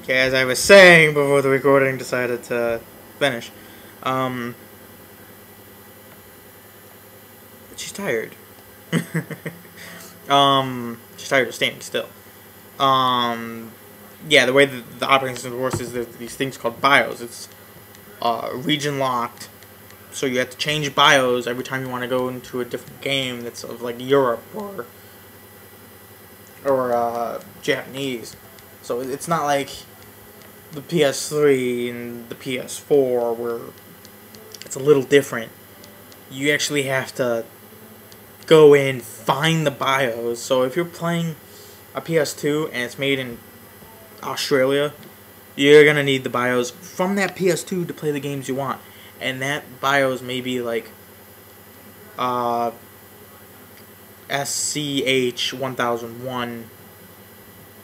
Okay, as I was saying before the recording decided to finish, she's tired. She's tired of standing still. Yeah, the way that the operating system works is there's these things called BIOS. It's region locked, so you have to change BIOS every time you want to go into a different game that's of like Europe or Japanese. So it's not like the PS3 and the PS4 where it's a little different. You actually have to go in, find the BIOS. So if you're playing a PS2 and it's made in Australia, you're gonna need the BIOS from that PS2 to play the games you want. And that BIOS may be like SCH 1001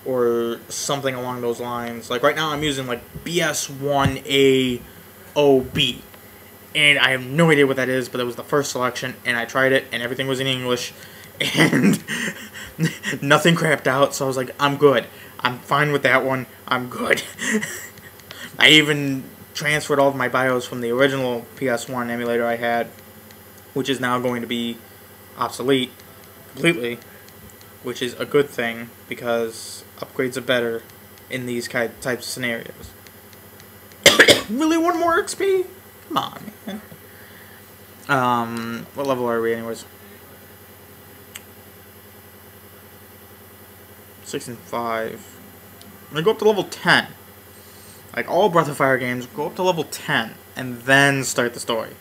or something along those lines. Like right now I'm using like BS1AOB. And I have no idea what that is, but that was the first selection, and I tried it, and everything was in English, and nothing crapped out, so I was like, I'm good. I'm fine with that one. I'm good. I even transferred all of my BIOS from the original PS1 emulator I had, which is now going to be obsolete completely, which is a good thing, because upgrades are better in these types of scenarios. Really want more XP? Come on, man. What level are we anyways? 6 and 5. I'm gonna go up to level 10. Like all Breath of Fire games, go up to level 10 and then start the story.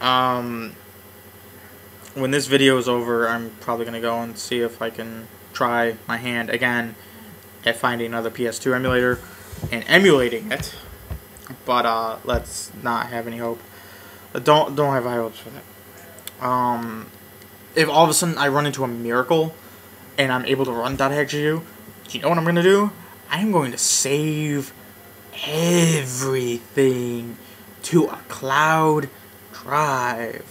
When this video is over, I'm probably gonna go and see if I can try my hand again at finding another PS2 emulator and emulating it. But let's not have any hope. Don't have high hopes for that. If all of a sudden I run into a miracle and I'm able to run .exe, do you know what I'm gonna do? I'm going to save everything to a cloud drive,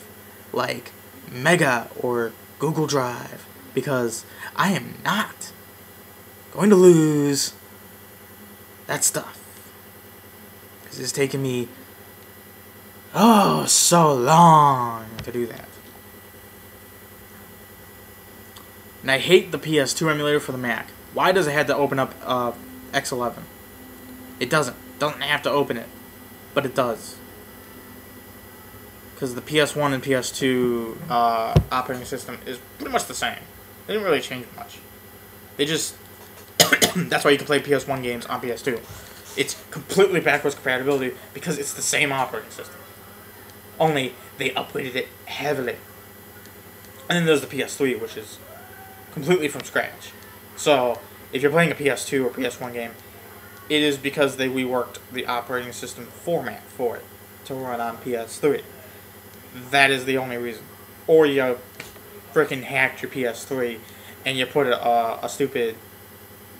like Mega or Google Drive, because I am not going to lose that stuff. It's taken me so long to do that. And I hate the PS2 emulator for the Mac. Why does it have to open up X11? It doesn't. It doesn't have to open it. But it does. Because the PS1 and PS2 operating system is pretty much the same. They didn't really change much. They just... that's why you can play PS1 games on PS2. It's completely backwards compatibility because it's the same operating system. Only they upgraded it heavily. And then there's the PS3, which is completely from scratch. So, if you're playing a PS2 or PS1 game, it is because they reworked the operating system format for it to run on PS3. That is the only reason. Or you freaking hacked your PS3 and you put a stupid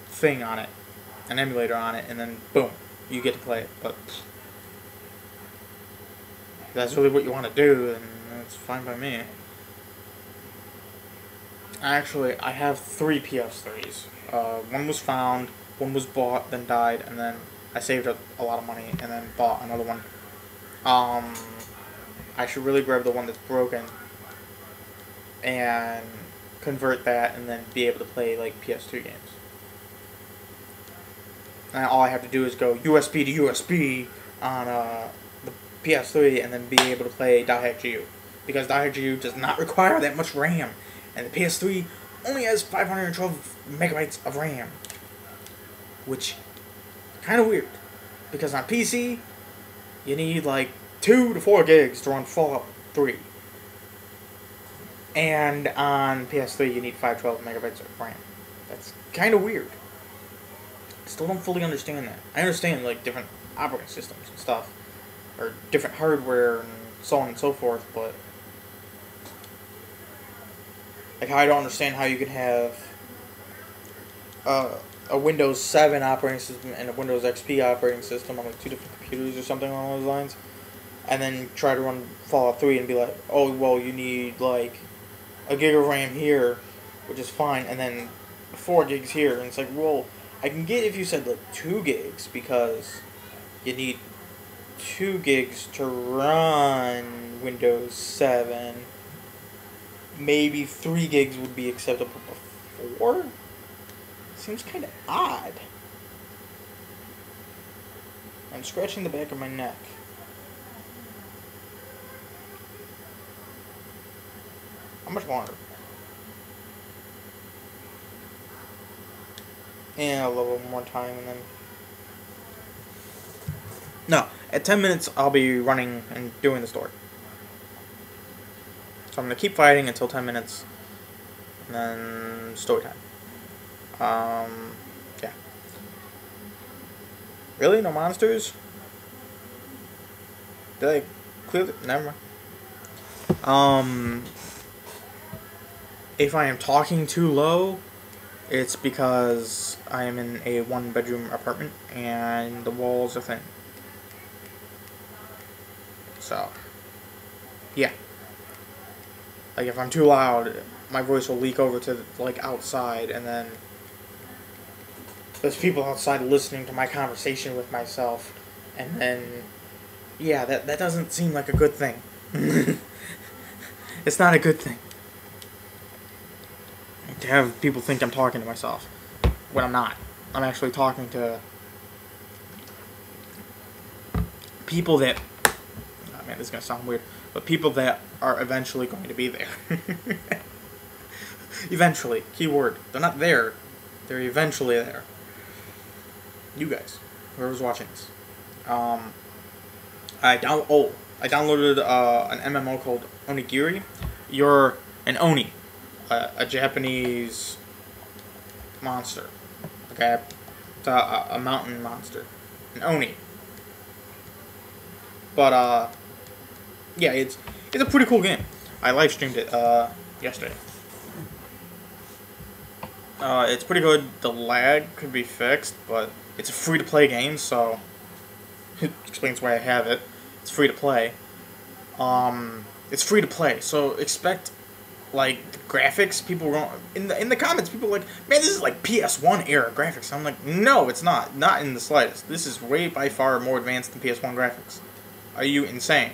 thing on it, an emulator on it, and then boom, you get to play it. But if that's really what you want to do, then that's fine by me. Actually, I have 3 PS3s. One was found, one was bought, then died, and then I saved up a lot of money and then bought another one. I should really grab the one that's broken and convert that and then be able to play like PS2 games. And all I have to do is go USB to USB on the PS3 and then be able to play .exe. Because .exe does not require that much RAM. And the PS3 only has 512 megabytes of RAM. Which, kind of weird. Because on PC, you need like 2 to 4 gigs to run Fallout 3. And on PS3, you need 512 megabytes of RAM. That's kind of weird. Still don't fully understand that. I understand like different operating systems and stuff, or different hardware and so on and so forth, but like how I don't understand how you can have a Windows 7 operating system and a Windows XP operating system on like 2 different computers or something along those lines, and then try to run Fallout 3 and be like, oh well, you need like a gig of RAM here, which is fine, and then 4 gigs here, and it's like, well, I can get if you said like 2 gigs because you need 2 gigs to run Windows 7. Maybe 3 gigs would be acceptable before? Seems kind of odd. I'm scratching the back of my neck. How much longer? And a little more time and then... No, at 10 minutes I'll be running and doing the story. So I'm going to keep fighting until 10 minutes. And then story time. Yeah. Really? No monsters? Did I clear the... Never mind. If I am talking too low, it's because I am in a 1-bedroom apartment and the walls are thin. So, yeah. Like, if I'm too loud, my voice will leak over to, like, outside, and then there's people outside listening to my conversation with myself, and then, yeah, that doesn't seem like a good thing. It's not a good thing. To have people think I'm talking to myself, when I'm not. I'm actually talking to people that... Oh man, this is going to sound weird. But people that are eventually going to be there. Eventually. Keyword. They're not there. They're eventually there. You guys. Whoever's watching this. I downloaded an MMO called Onigiri. You're an Oni. A Japanese monster. Okay? It's a mountain monster. An Oni. But, yeah, it's a pretty cool game. I live streamed it yesterday. It's pretty good. The lag could be fixed, but it's a free-to-play game, so it explains why I have it. It's free to play. It's free to play, so expect like the graphics. People were in the comments. People were like, man, this is like PS1 era graphics. I'm like, no, it's not. Not in the slightest. This is way by far more advanced than PS1 graphics. Are you insane?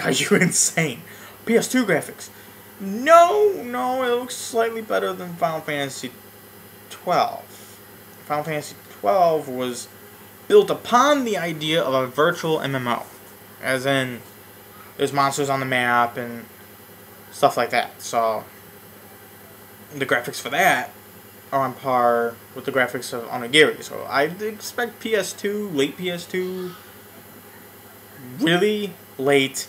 Are you insane? PS2 graphics. No, it looks slightly better than Final Fantasy 12. Final Fantasy 12 was built upon the idea of a virtual MMO. As in, there's monsters on the map and stuff like that. So, the graphics for that are on par with the graphics of Onigiri. So, I expect PS2, late PS2, really late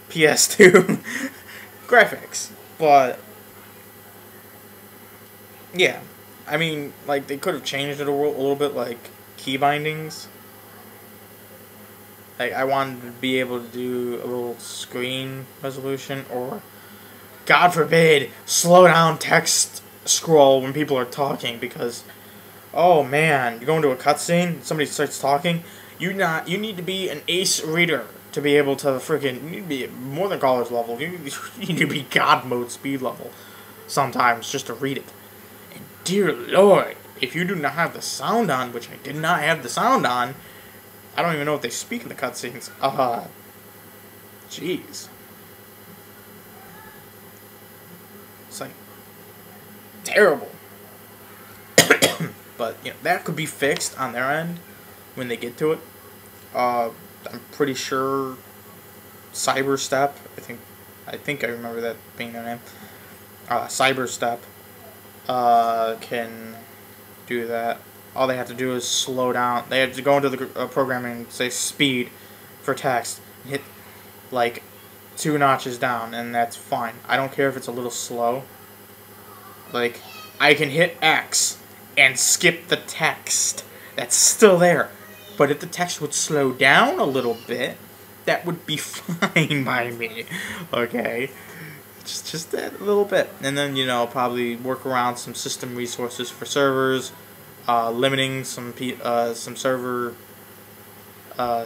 PS2 graphics. But, yeah. I mean, like, they could have changed it a little bit, like, key bindings. Like, I wanted to be able to do a little screen resolution, or, God forbid, slow down text scroll when people are talking, because, oh man, you go into a cutscene, somebody starts talking, you need to be an ace reader to be able to freaking, you need to be more than college level, you need to be God mode speed level sometimes just to read it. And dear Lord, if you do not have the sound on, which I did not have the sound on, I don't even know what they speak in the cutscenes. Jeez. It's like terrible. But you know, that could be fixed on their end when they get to it. I'm pretty sure Cyberstep, I think I remember that being their name. Cyberstep can do that. All they have to do is slow down. They have to go into the programming and say speed for text, and hit like 2 notches down, and that's fine. I don't care if it's a little slow. Like, I can hit X and skip the text. That's still there. But if the text would slow down a little bit, that would be fine by me. Okay? Just that little bit. And then, you know, probably work around some system resources for servers, limiting some server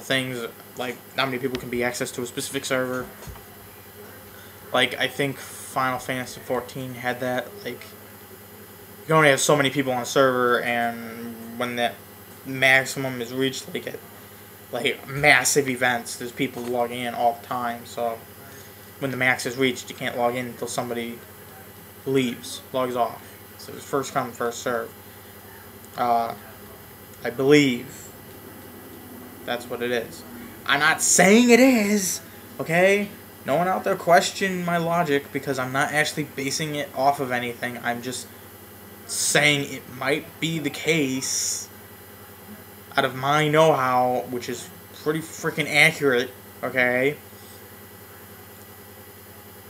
things, like how many people can be access to a specific server. Like, I think Final Fantasy XIV had that, like, you can only have so many people on a server, and when that maximum is reached, like at like massive events, there's people logging in all the time. So when the max is reached, you can't log in until somebody logs off. So it's first come, first serve. I believe that's what it is. I'm not saying it is, okay? No one out there question my logic, because I'm not actually basing it off of anything. I'm just saying it might be the case out of my know-how, which is pretty freaking accurate, okay?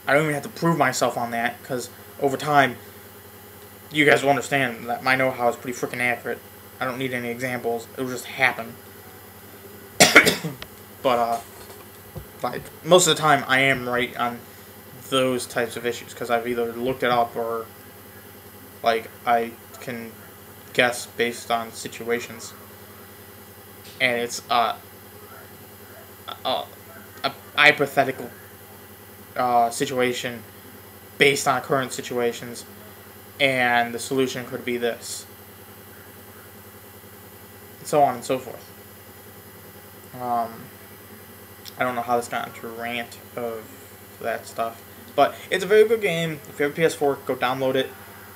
I don't even have to prove myself on that, because over time, you guys will understand that my know-how is pretty freaking accurate. I don't need any examples. It will just happen. But, like, most of the time, I am right on those types of issues, because I've either looked it up or, like, I can guess based on situations. And it's a hypothetical situation based on current situations, and the solution could be this, and so on and so forth. I don't know how this got into a rant of that stuff, but it's a very good game. If you have a PS4, go download it.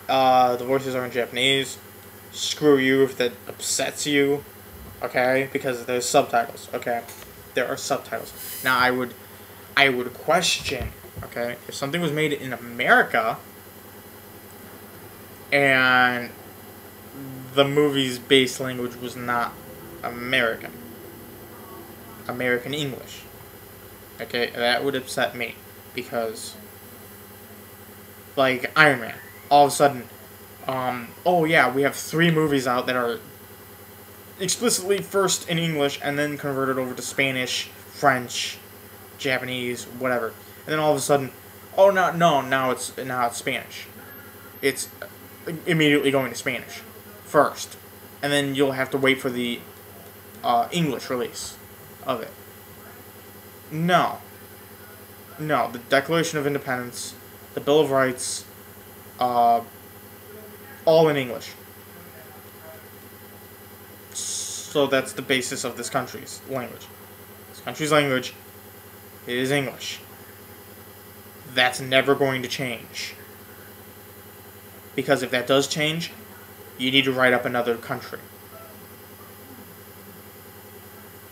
The voices are in Japanese. Screw you if that upsets you, okay? Because there's subtitles, okay? There are subtitles. Now, I would question, okay, if something was made in America and the movie's base language was not American English, okay, that would upset me, because, like, Iron Man, all of a sudden, oh yeah, we have 3 movies out that are explicitly first in English and then converted over to Spanish, French, Japanese, whatever. And then all of a sudden, oh no, now it's Spanish. It's immediately going to Spanish first, and then you'll have to wait for the English release of it. No, the Declaration of Independence, the Bill of Rights, all in English. So that's the basis of this country's language. This country's language is English. That's never going to change. Because if that does change, you need to write up another country.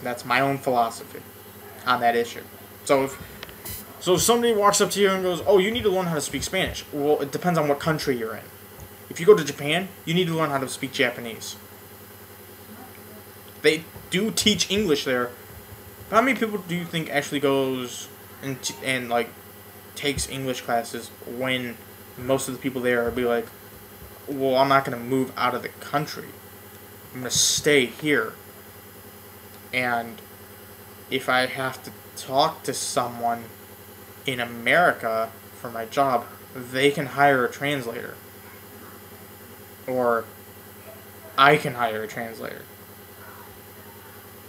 That's my own philosophy on that issue. So if somebody walks up to you and goes, oh, you need to learn how to speak Spanish. Well, it depends on what country you're in. If you go to Japan, you need to learn how to speak Japanese. They do teach English there. But how many people do you think actually goes and like takes English classes when most of the people there be like, well, I'm not going to move out of the country. I'm going to stay here. And if I have to talk to someone in America for my job, they can hire a translator. Or I can hire a translator.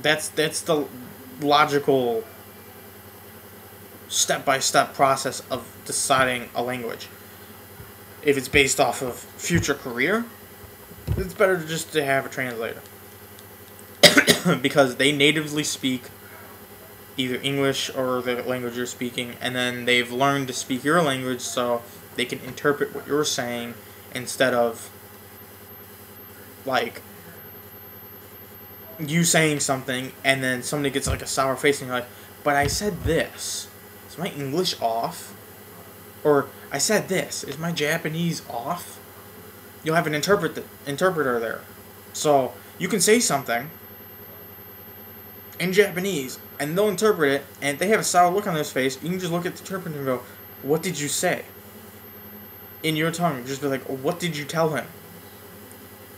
That's the logical step-by-step process of deciding a language. If it's based off of future career, it's better just to have a translator. Because they natively speak either English or the language you're speaking, and then they've learned to speak your language so they can interpret what you're saying instead of, like, you saying something and then somebody gets like a sour face and you're like, but I said this. Is my English off? Or I said this. Is my Japanese off? You'll have an interpreter there. So you can say something in Japanese and they'll interpret it, and if they have a sour look on their face, you can just look at the interpreter and go, what did you say? In your tongue. Just be like, what did you tell him?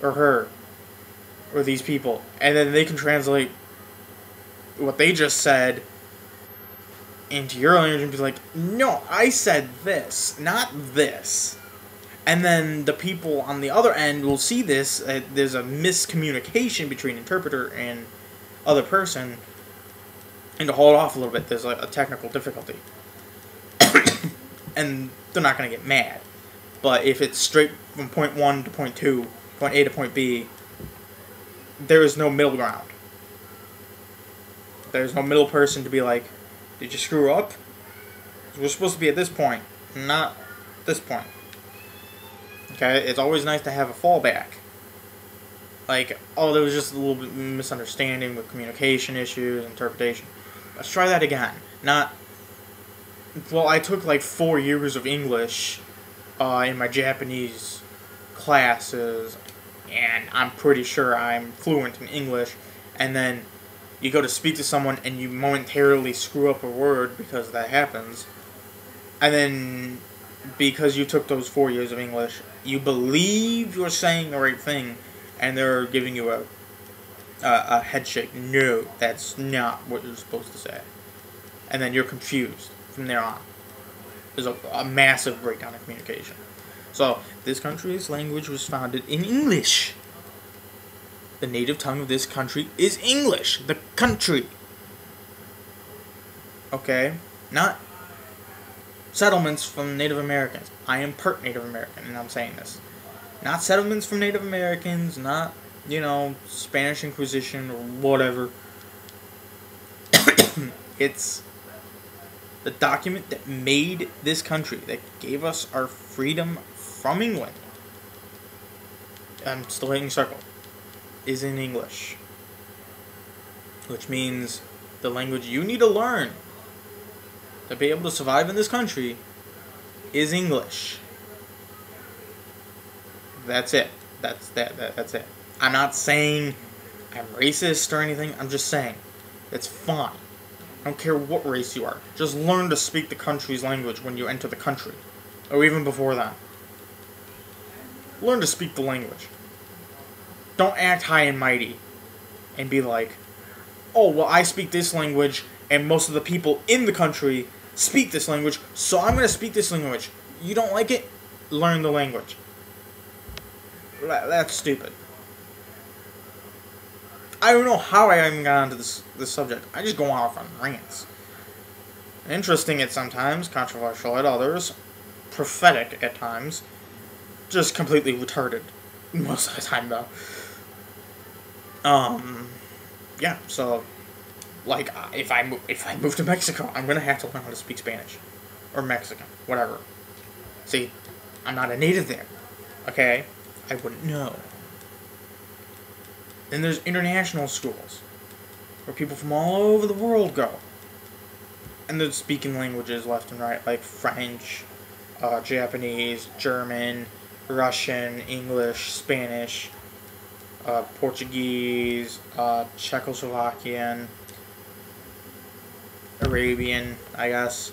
Or her? Or these people, and then they can translate what they just said into your language and be like, no, I said this, not this. And then the people on the other end will see this, there's a miscommunication between interpreter and other person, and to hold off a little bit, there's a technical difficulty. And they're not going to get mad. But if it's straight from point 1 to point 2, point A to point B, there is no middle ground. There's no middle person to be like, did you screw up? We're supposed to be at this point, not this point. Okay, it's always nice to have a fallback. Like, oh, there was just a little bit of misunderstanding with communication issues, interpretation. Let's try that again. Not, well, I took like 4 years of English in my Japanese classes, and I'm pretty sure I'm fluent in English, and then you go to speak to someone and you momentarily screw up a word because that happens, and then because you took those 4 years of English, you believe you're saying the right thing, and they're giving you a head shake. No, that's not what you're supposed to say. And then you're confused from there on. There's a massive breakdown in communication. So, this country's language was founded in English. The native tongue of this country is English. The country. Okay? Not settlements from Native Americans. I am part Native American, and I'm saying this. Not settlements from Native Americans, not, Spanish Inquisition or whatever. It's the document that made this country, that gave us our freedom from England. I'm still hitting circle. Is in English. Which means the language you need to learn to be able to survive in this country is English. That's it. That's it. I'm not saying I'm racist or anything. I'm just saying it's fine. I don't care what race you are. Just learn to speak the country's language when you enter the country. Or even before that. Learn to speak the language. Don't act high and mighty and be like, oh, well, I speak this language and most of the people in the country speak this language, so I'm going to speak this language. You don't like it? Learn the language. That's stupid. I don't know how I even got onto this subject. I just go off on rants. Interesting at some times, controversial at others, prophetic at times, just completely retarded most of the time, though. Yeah, so, like, if I move to Mexico, I'm gonna have to learn how to speak Spanish. Or Mexican, whatever. See, I'm not a native there, okay? I wouldn't know. Then there's international schools, where people from all over the world go. And they're speaking languages left and right, like French, Japanese, German, Russian, English, Spanish, Portuguese, Czechoslovakian, Arabian, I guess.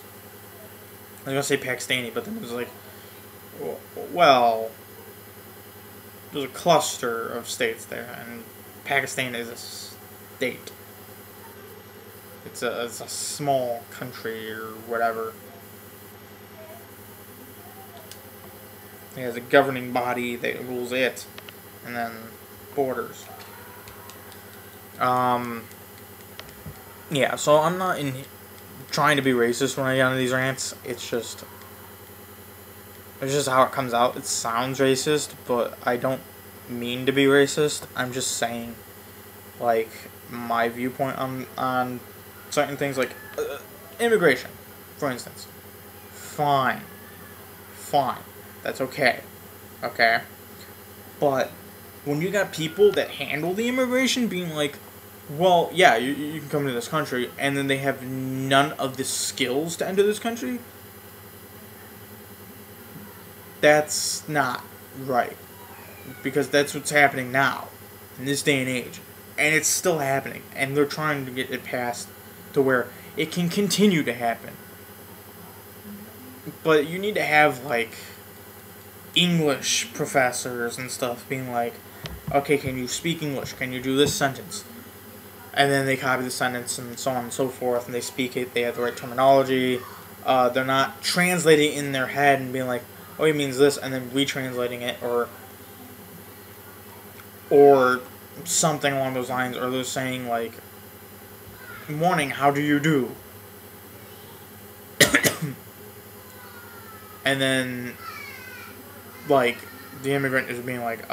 I was going to say Pakistani, but then it was like, well, there's a cluster of states there, and Pakistan is a state. It's a small country or whatever. It has a governing body that rules it, and then borders. Yeah, so I'm not trying to be racist when I get on these rants. It's just how it comes out. It sounds racist, but I don't mean to be racist. I'm just saying, like, my viewpoint on certain things, like immigration, for instance. Fine. That's okay. Okay? But when you got people that handle the immigration being like, well, yeah, you can come to this country, and then they have none of the skills to enter this country, that's not right. Because that's what's happening now, in this day and age. And it's still happening. And they're trying to get it passed to where it can continue to happen. But you need to have, like, English professors and stuff being like, okay, can you speak English? Can you do this sentence? And then they copy the sentence and so on and so forth, and they speak it, they have the right terminology. They're not translating in their head and being like, oh, he means this, and then retranslating it, or something along those lines, or they're saying, like, morning, how do you do? And then like the immigrant is being like,